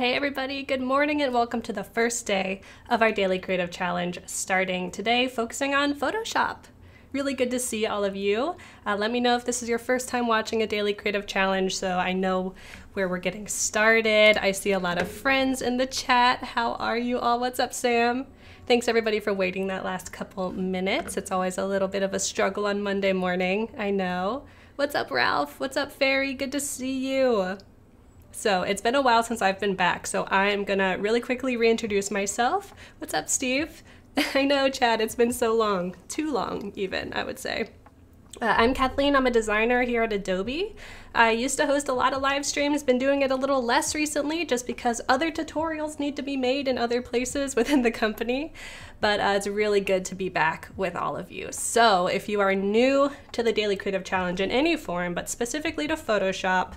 Hey everybody, good morning and welcome to the first day of our Daily Creative Challenge starting today, focusing on Photoshop. Really good to see all of you. Let me know if this is your first time watching a Daily Creative Challenge so I know where we're getting started. I see a lot of friends in the chat. How are you all? What's up, Sam? Thanks everybody for waiting that last couple minutes. It's always a little bit of a struggle on Monday morning, I know. What's up, Ralph? What's up, Fairy? Good to see you. So it's been a while since I've been back, so I'm gonna really quickly reintroduce myself. What's up, Steve? I know, Chad, it's been so long. Too long, even, I would say. I'm Kathleen. I'm a designer here at Adobe. I used to host a lot of live streams, been doing it a little less recently just because other tutorials need to be made in other places within the company, but it's really good to be back with all of you. So if you are new to the Daily Creative Challenge in any form, but specifically to Photoshop,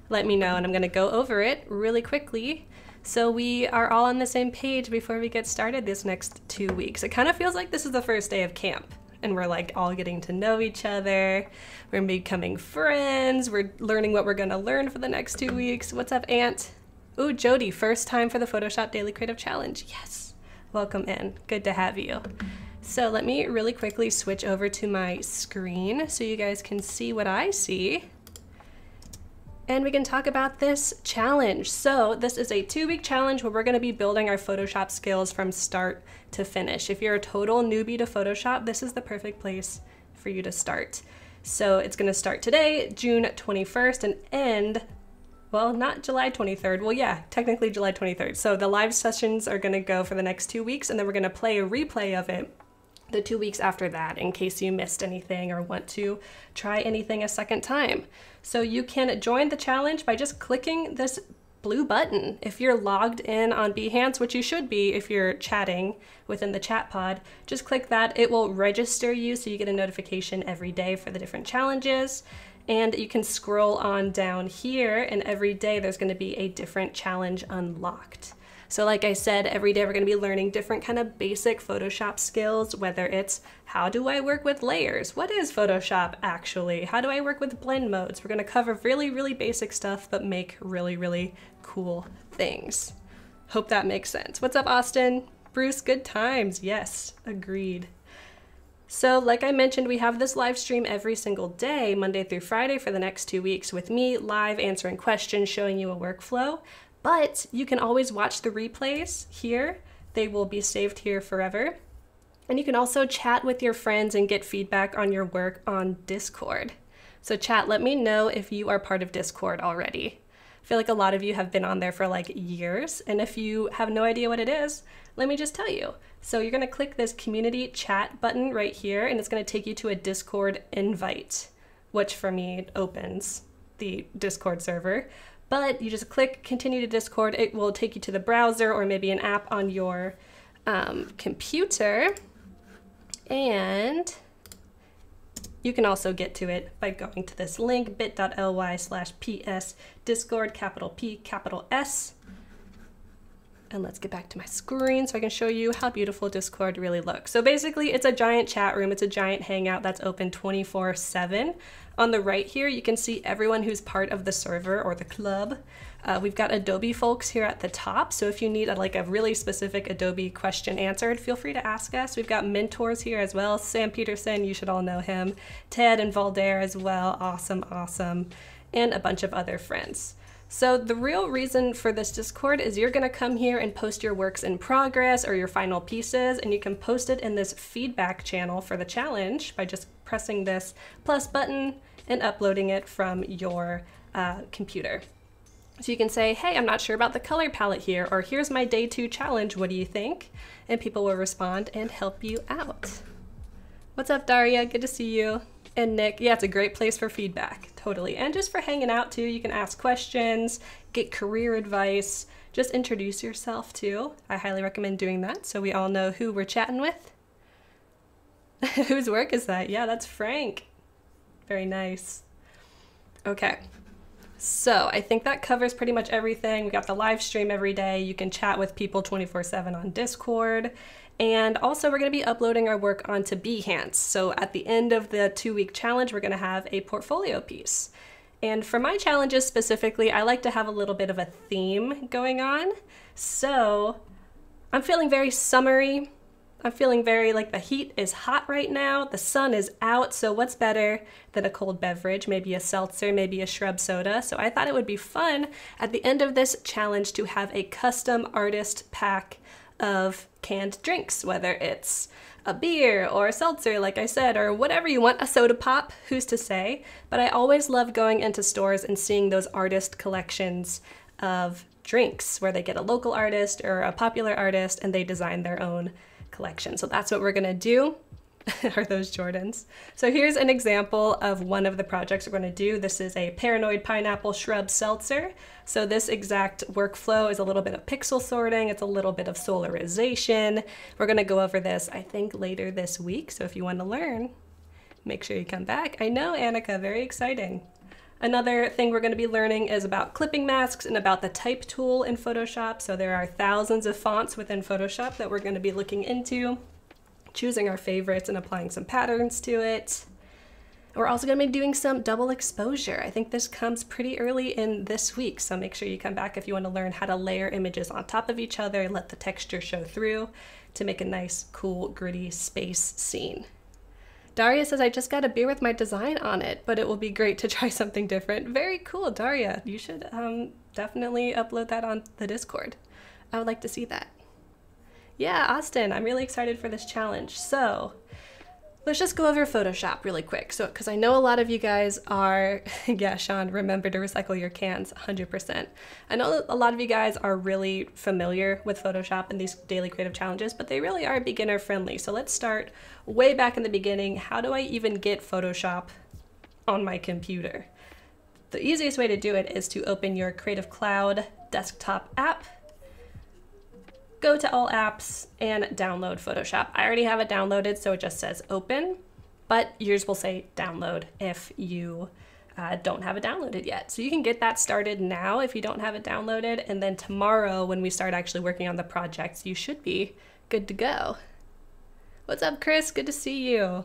let me know and I'm gonna go over it really quickly so we are all on the same page before we get started this next 2 weeks. It kind of feels like this is the first day of camp and we're like all getting to know each other. We're becoming friends. We're learning what we're gonna learn for the next 2 weeks. What's up, Aunt? Ooh, Jody, first time for the Photoshop Daily Creative Challenge. Yes, welcome in, good to have you. So let me really quickly switch over to my screen so you guys can see what I see. And we can talk about this challenge. So this is a 2-week challenge where we're gonna be building our Photoshop skills from start to finish. If you're a total newbie to Photoshop, this is the perfect place for you to start. So it's gonna start today, June 21st, and end, well, not July 23rd. Well, yeah, technically July 23rd. So the live sessions are gonna go for the next 2 weeks, and then we're gonna play a replay of it the 2 weeks after that in case you missed anything or want to try anything a second time. So you can join the challenge by just clicking this blue button. If you're logged in on Behance, which you should be if you're chatting within the chat pod, just click that. It will register you so you get a notification every day for the different challenges. And you can scroll on down here and every day there's going to be a different challenge unlocked. So like I said, every day we're going to be learning different kind of basic Photoshop skills, whether it's how do I work with layers? What is Photoshop actually? How do I work with blend modes? We're going to cover really, really basic stuff, but make really, really cool things. Hope that makes sense. What's up, Austin? Bruce, good times. Yes, agreed. So like I mentioned, we have this live stream every single day, Monday through Friday for the next 2 weeks with me live answering questions, showing you a workflow. But you can always watch the replays here. They will be saved here forever. And you can also chat with your friends and get feedback on your work on Discord. So chat, let me know if you are part of Discord already. I feel like a lot of you have been on there for like years. And if you have no idea what it is, let me just tell you. So you're gonna click this community chat button right here and it's gonna take you to a Discord invite, which for me opens the Discord server. But you just click continue to Discord. It will take you to the browser or maybe an app on your computer. And you can also get to it by going to this link, bit.ly/PS Discord, capital P, capital S. And let's get back to my screen so I can show you how beautiful Discord really looks. So basically it's a giant chat room. It's a giant hangout that's open 24/7. On the right here, you can see everyone who's part of the server or the club. We've got Adobe folks here at the top. So if you need a really specific Adobe question answered, feel free to ask us. We've got mentors here as well. Sam Peterson, you should all know him. Ted and Valdair as well. Awesome, awesome. And a bunch of other friends. So the real reason for this Discord is you're gonna come here and post your works in progress or your final pieces, and you can post it in this feedback channel for the challenge by just pressing this plus button and uploading it from your computer. So you can say, hey, I'm not sure about the color palette here, or here's my day 2 challenge, what do you think? And people will respond and help you out. What's up, Daria? Good to see you. And Nick, yeah, it's a great place for feedback, totally. And just for hanging out too, you can ask questions, get career advice, just introduce yourself too. I highly recommend doing that so we all know who we're chatting with. Whose work is that? Yeah, that's Frank. Very nice. Okay, so I think that covers pretty much everything. We got the live stream every day. You can chat with people 24/7 on Discord. And also we're going to be uploading our work onto Behance. So at the end of the 2-week challenge, we're going to have a portfolio piece. And for my challenges specifically, I like to have a little bit of a theme going on. So I'm feeling very summery. I'm feeling very like the heat is hot right now. The sun is out. So what's better than a cold beverage? Maybe a seltzer, maybe a shrub soda. So I thought it would be fun at the end of this challenge to have a custom artist pack of canned drinks, whether it's a beer or a seltzer, like I said, or whatever you want, a soda pop, who's to say? But I always love going into stores and seeing those artist collections of drinks where they get a local artist or a popular artist and they design their own collection. So that's what we're gonna do. Are those Jordans? So here's an example of one of the projects we're going to do. This is a paranoid pineapple shrub seltzer. So this exact workflow is a little bit of pixel sorting. It's a little bit of solarization. We're going to go over this, I think, later this week. So if you want to learn, make sure you come back. I know, Annika, very exciting. Another thing we're going to be learning is about clipping masks and about the type tool in Photoshop. So there are thousands of fonts within Photoshop that we're going to be looking into, choosing our favorites and applying some patterns to it. We're also going to be doing some double exposure. I think this comes pretty early in this week, so make sure you come back if you want to learn how to layer images on top of each other, let the texture show through to make a nice, cool, gritty space scene. Daria says, I just got a beer with my design on it, but it will be great to try something different. Very cool, Daria. You should definitely upload that on the Discord. I would like to see that. Yeah, Austin, I'm really excited for this challenge. So let's just go over Photoshop really quick. So, because I know a lot of you guys are, yeah, Sean, remember to recycle your cans, 100%. I know a lot of you guys are really familiar with Photoshop and these daily creative challenges, but they really are beginner friendly. So let's start way back in the beginning. How do I even get Photoshop on my computer? The easiest way to do it is to open your Creative Cloud desktop app, go to all apps and download Photoshop. I already have it downloaded, so it just says open, but yours will say download if you don't have it downloaded yet. So you can get that started now if you don't have it downloaded, and then tomorrow when we start actually working on the projects, you should be good to go. What's up, Chris? Good to see you.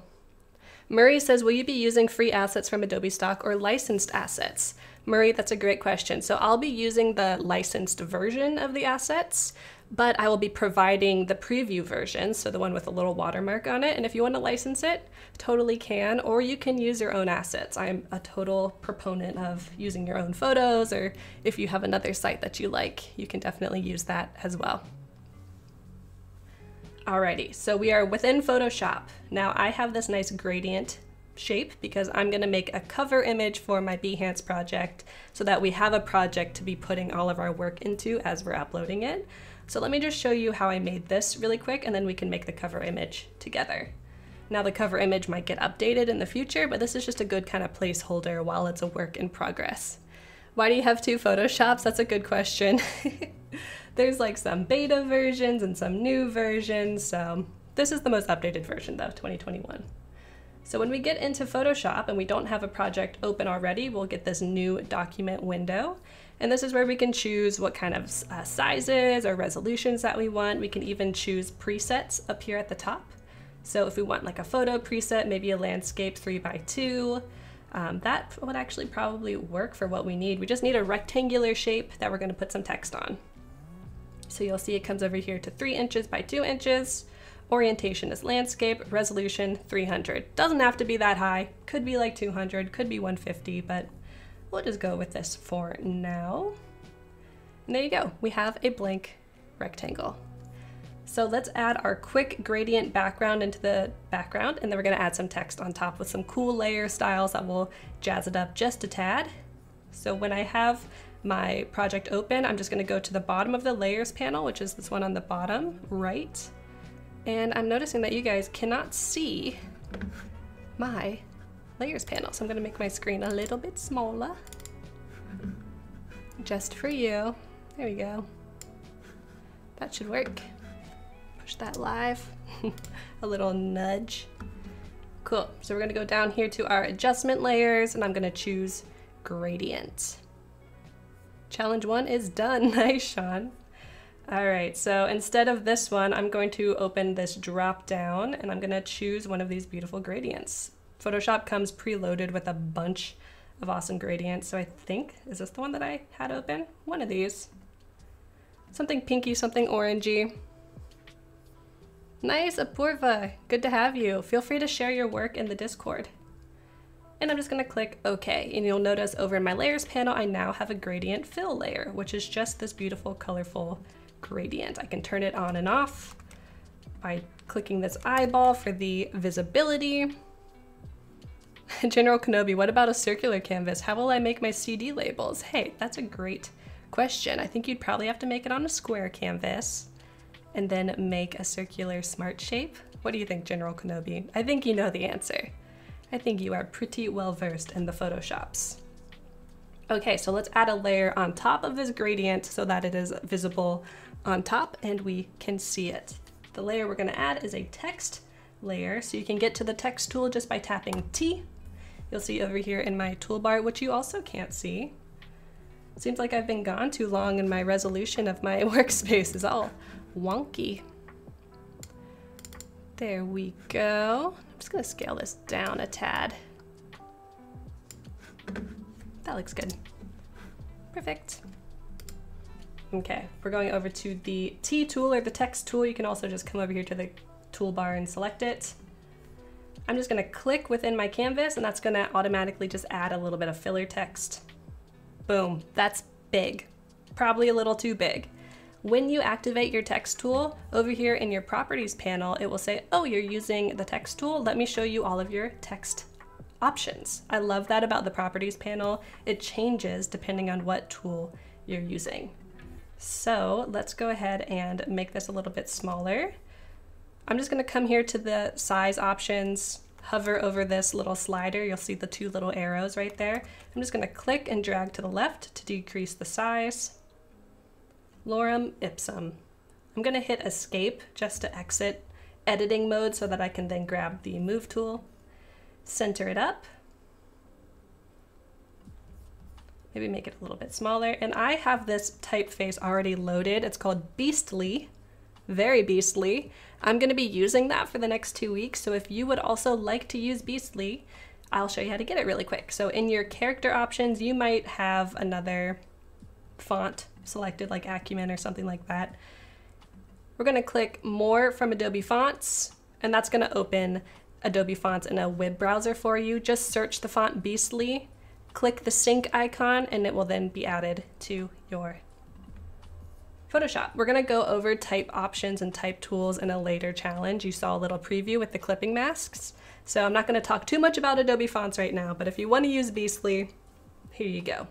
Murray says, will you be using free assets from Adobe Stock or licensed assets? Murray, that's a great question. So I'll be using the licensed version of the assets, but I will be providing the preview version, so the one with a little watermark on it. And if you want to license it, totally can, or you can use your own assets. I'm a total proponent of using your own photos, or if you have another site that you like, you can definitely use that as well. Alrighty, so we are within Photoshop. Now I have this nice gradient shape because I'm going to make a cover image for my Behance project so that we have a project to be putting all of our work into as we're uploading it. So let me just show you how I made this really quick, and then we can make the cover image together. Now the cover image might get updated in the future, but this is just a good kind of placeholder while it's a work in progress. Why do you have two Photoshops? That's a good question. There's like some beta versions and some new versions, so this is the most updated version though, 2021. So when we get into Photoshop and we don't have a project open already, we'll get this new document window. And this is where we can choose what kind of sizes or resolutions that we want. We can even choose presets up here at the top. So if we want like a photo preset, maybe a landscape 3x2, that would actually probably work for what we need. We just need a rectangular shape that we're going to put some text on. So you'll see it comes over here to 3 inches by 2 inches. Orientation is landscape, resolution 300. Doesn't have to be that high. Could be like 200, could be 150, but we'll just go with this for now. And there you go. We have a blank rectangle. So let's add our quick gradient background into the background, and then we're going to add some text on top with some cool layer styles that will jazz it up just a tad. So when I have my project open, I'm just going to go to the bottom of the layers panel, which is this one on the bottom right. And I'm noticing that you guys cannot see my layers panel. So I'm going to make my screen a little bit smaller just for you. There we go. That should work. Push that live. A little nudge. Cool. So we're going to go down here to our adjustment layers, and I'm going to choose gradient. Challenge 1 is done. Nice, Sean. All right, so instead of this one, I'm going to open this drop down and I'm going to choose one of these beautiful gradients. Photoshop comes preloaded with a bunch of awesome gradients. So I think, is this the one that I had open? One of these. Something pinky, something orangey. Nice, Apurva. Good to have you. Feel free to share your work in the Discord. And I'm just gonna click OK. And you'll notice over in my layers panel, I now have a gradient fill layer, which is just this beautiful, colorful gradient. I can turn it on and off by clicking this eyeball for the visibility. General Kenobi, what about a circular canvas? How will I make my CD labels? Hey, that's a great question. I think you'd probably have to make it on a square canvas and then make a circular smart shape. What do you think, General Kenobi? I think you know the answer. I think you are pretty well versed in the Photoshops. Okay, so let's add a layer on top of this gradient so that it is visible on top and we can see it. The layer we're gonna add is a text layer, so you can get to the text tool just by tapping T. You'll see over here in my toolbar, which you also can't see. Seems like I've been gone too long and my resolution of my workspace is all wonky. There we go. I'm just gonna scale this down a tad. That looks good. Perfect. Okay, we're going over to the T tool or the text tool. You can also just come over here to the toolbar and select it. I'm just gonna click within my canvas and that's gonna automatically just add a little bit of filler text. Boom, that's big. Probably a little too big. When you activate your text tool, over here in your properties panel, it will say, oh, you're using the text tool. Let me show you all of your text options. I love that about the properties panel. It changes depending on what tool you're using. So let's go ahead and make this a little bit smaller. I'm just gonna come here to the size options, hover over this little slider. You'll see the two little arrows right there. I'm just gonna click and drag to the left to decrease the size. Lorem ipsum. I'm gonna hit escape just to exit editing mode so that I can then grab the move tool, center it up, maybe make it a little bit smaller. And I have this typeface already loaded. It's called Beastly, very beastly. I'm gonna be using that for the next 2 weeks. So if you would also like to use Beastly, I'll show you how to get it really quick. So in your character options, you might have another font selected like Acumen or something like that. We're gonna click more from Adobe Fonts, and that's gonna open Adobe Fonts in a web browser for you. Just search the font Beastly, click the sync icon, and it will then be added to your Photoshop. We're gonna go over type options and type tools in a later challenge. You saw a little preview with the clipping masks. So I'm not gonna talk too much about Adobe Fonts right now, but if you wanna use Beastly, here you go.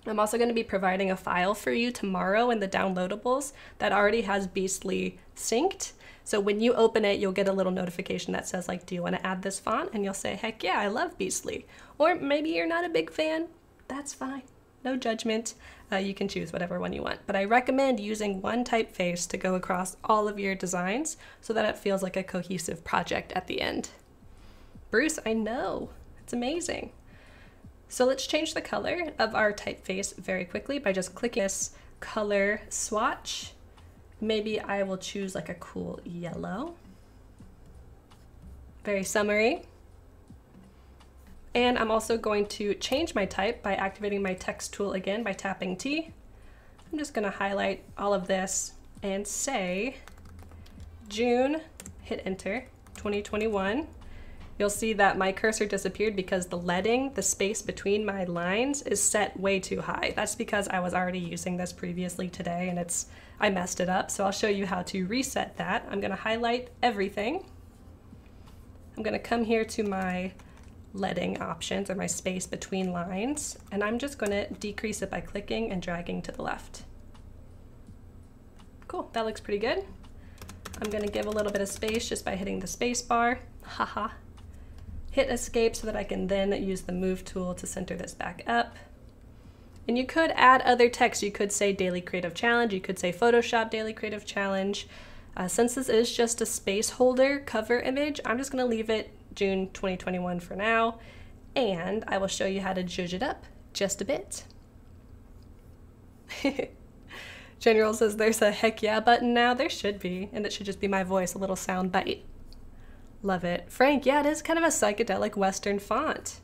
I'm also gonna be providing a file for you tomorrow in the downloadables that already has Beastly synced. So when you open it, you'll get a little notification that says like, do you wanna add this font? And you'll say, heck yeah, I love Beastly. Or maybe you're not a big fan, that's fine. No judgment, you can choose whatever one you want. But I recommend using one typeface to go across all of your designs so that it feels like a cohesive project at the end. Bruce, I know, it's amazing. So let's change the color of our typeface very quickly by just clicking this color swatch. Maybe I will choose like a cool yellow. Very summery. And I'm also going to change my type by activating my text tool again by tapping T. I'm just gonna highlight all of this and say June, hit enter, 2021. You'll see that my cursor disappeared because the leading, the space between my lines, is set way too high. That's because I was already using this previously today and I messed it up. So I'll show you how to reset that. I'm gonna highlight everything. I'm gonna come here to my leading options or my space between lines, and I'm just gonna decrease it by clicking and dragging to the left. Cool, that looks pretty good. I'm gonna give a little bit of space just by hitting the space bar. Haha. Hit escape so that I can then use the move tool to center this back up. And you could add other text. You could say Daily Creative Challenge. You could say Photoshop Daily Creative Challenge. Since this is just a space holder cover image, I'm just gonna leave it June 2021 for now. And I will show you how to zhuzh it up just a bit. General says there's a heck yeah button now. There should be, and it should just be my voice, a little sound bite. Love it. Frank, yeah, it is kind of a psychedelic Western font.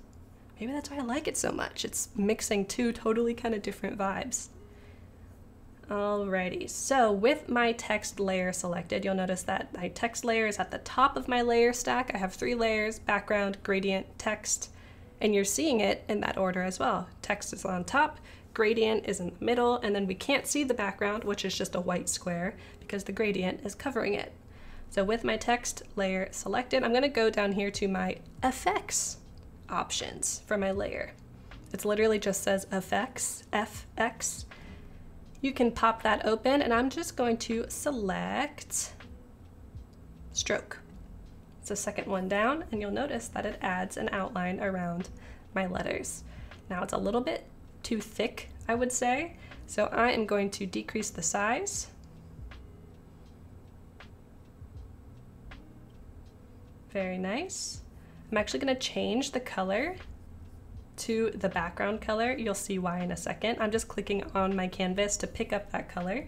Maybe that's why I like it so much. It's mixing two totally kind of different vibes. Alrighty, so with my text layer selected, you'll notice that my text layer is at the top of my layer stack. I have 3 layers: background, gradient, text, and you're seeing it in that order as well. Text is on top, gradient is in the middle, and then we can't see the background, which is just a white square because the gradient is covering it. So with my text layer selected, I'm gonna go down here to my effects options for my layer. It's literally just says effects, FX. You can pop that open, and I'm just going to select stroke. It's the second one down, and you'll notice that it adds an outline around my letters. Now it's a little bit too thick, I would say, so I am going to decrease the size. Very nice. I'm actually going to change the color to the background color. You'll see why in a second. I'm just clicking on my canvas to pick up that color.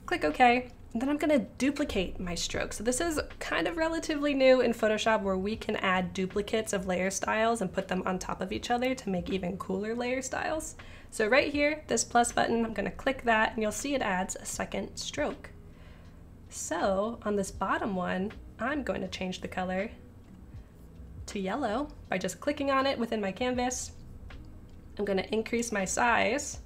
Click OK, and then I'm going to duplicate my stroke. So this is kind of relatively new in Photoshop, where we can add duplicates of layer styles and put them on top of each other to make even cooler layer styles. So right here, this plus button, I'm going to click that, and you'll see it adds a second stroke. So on this bottom one, I'm going to change the color to yellow by just clicking on it within my canvas. I'm going to increase my size.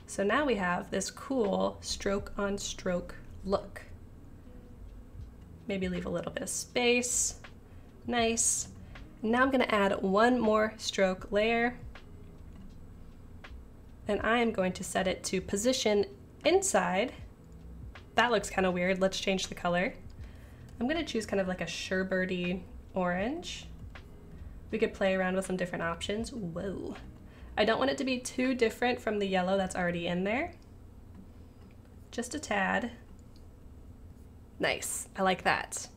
So now we have this cool stroke on stroke look. Maybe leave a little bit of space. Nice. Now I'm going to add one more stroke layer, and I am going to set it to position inside. That looks kind of weird. Let's change the color. I'm going to choose kind of like a sherbety orange. We could play around with some different options. Whoa. I don't want it to be too different from the yellow that's already in there. Just a tad. Nice. I like that.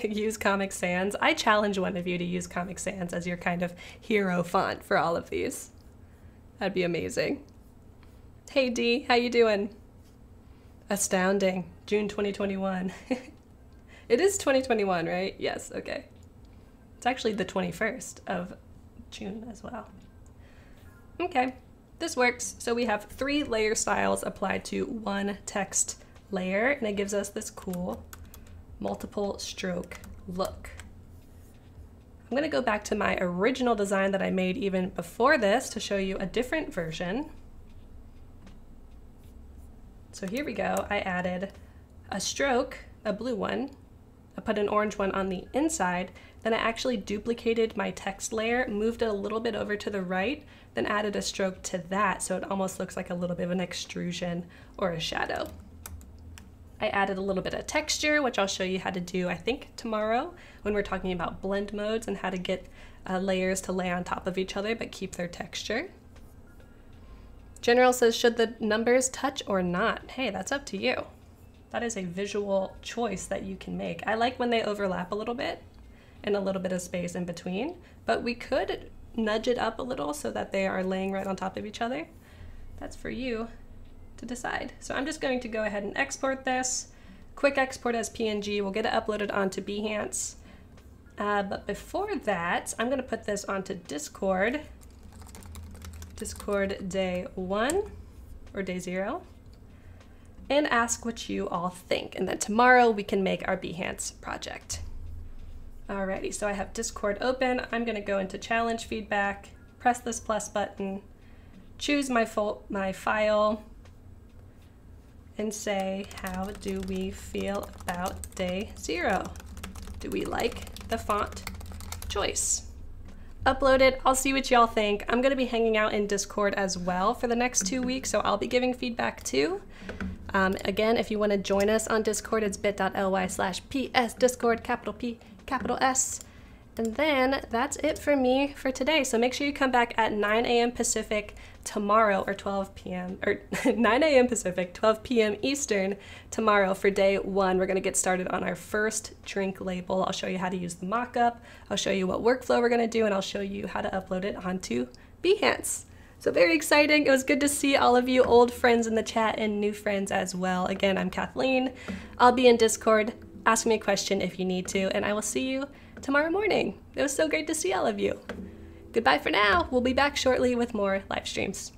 Use Comic Sans. I challenge one of you to use Comic Sans as your kind of hero font for all of these. That'd be amazing. Hey D, how you doing? Astounding. June 2021. It is 2021, right? Yes, okay. It's actually the 21st of June as well. Okay, this works. So we have 3 layer styles applied to one text layer, and it gives us this cool multiple stroke look. I'm gonna go back to my original design that I made even before this to show you a different version. So here we go. I added a stroke, a blue one. I put an orange one on the inside. Then I actually duplicated my text layer, moved it a little bit over to the right, then added a stroke to that so it almost looks like a little bit of an extrusion or a shadow. I added a little bit of texture, which I'll show you how to do, I think, tomorrow when we're talking about blend modes and how to get layers to lay on top of each other but keep their texture. General says, should the numbers touch or not? Hey, that's up to you. That is a visual choice that you can make. I like when they overlap a little bit and a little bit of space in between, but we could nudge it up a little so that they are laying right on top of each other. That's for you to decide. So I'm just going to go ahead and export this. Quick export as PNG. We'll get it uploaded onto Behance. But before that, I'm gonna put this onto Discord. Discord day 1 or day 0. And ask what you all think. And then tomorrow we can make our Behance project. Alrighty, so I have Discord open. I'm gonna go into challenge feedback, press this plus button, choose my file, and say, how do we feel about day 0? Do we like the font choice? Upload it, I'll see what y'all think. I'm gonna be hanging out in Discord as well for the next 2 weeks, so I'll be giving feedback too. Again, if you wanna join us on Discord, it's bit.ly/PS Discord, capital P, capital S. And then that's it for me for today. So make sure you come back at 9 a.m. Pacific tomorrow, or 12 p.m. or 9 a.m. Pacific, 12 p.m. Eastern tomorrow for day 1. We're gonna get started on our first drink label. I'll show you how to use the mock-up. I'll show you what workflow we're gonna do, and I'll show you how to upload it onto Behance. So very exciting. It was good to see all of you old friends in the chat and new friends as well. Again, I'm Kathleen. I'll be in Discord. Ask me a question if you need to, and I will see you tomorrow morning. It was so great to see all of you. Goodbye for now. We'll be back shortly with more live streams.